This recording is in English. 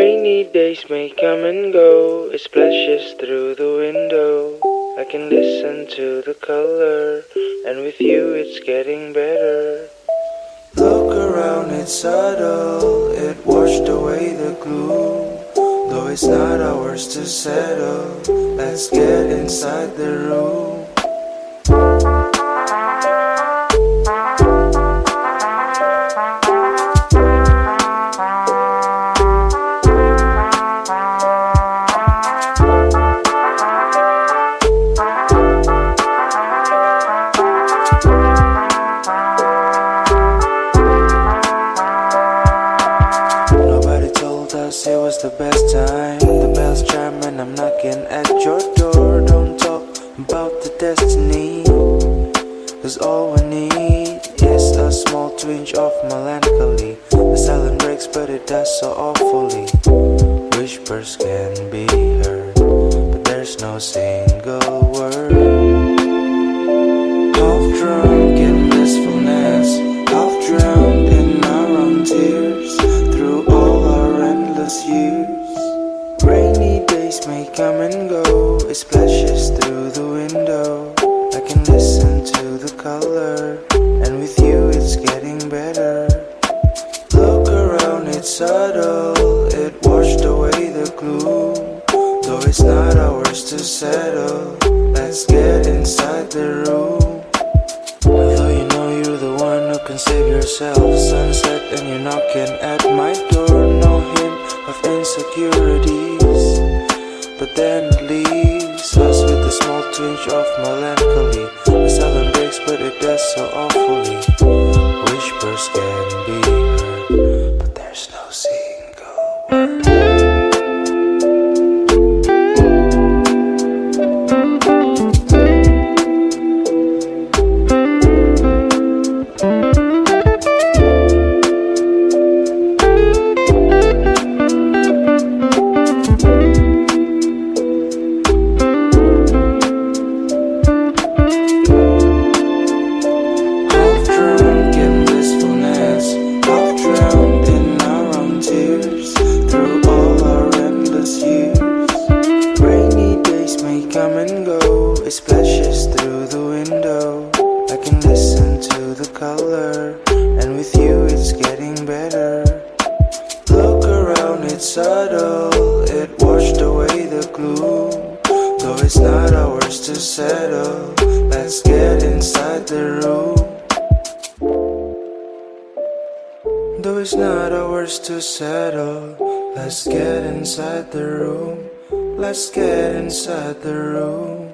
Rainy days may come and go, it splashes through the window. I can listen to the color, and with you it's getting better. Look around, it's subtle, it washed away the gloom. Though it's not ours to settle, let's get inside the room. It was the best time. The bells chime and I'm knocking at your door. Don't talk about the destiny, 'cause all we need is a small twinge of melancholy. The silence breaks but it does so awfully. Whispers can be heard, but there's no single word. Half drunk in blissfulness, half drowned in our own tears. Through all our endless years, rainy days may come and go, it splashes through the window. I can listen to the color, and with you it's getting better. Look around, it's subtle, it washed away the gloom. Though it's not ours to settle, let's get inside the room. Although you know you're the one who can save yourself. Sunset and you're knocking at my door. No hint of insecurities, but then it leaves us with a small twinge of melancholy. The silence breaks but it does so awfully. Whispers can be heard, but there's no single word. Come and go, it splashes through the window. I can listen to the color, and with you it's getting better. Look around, it's subtle, it washed away the gloom. Though it's not ours to settle, let's get inside the room. Though it's not ours to settle, let's get inside the room. Let's get inside the room.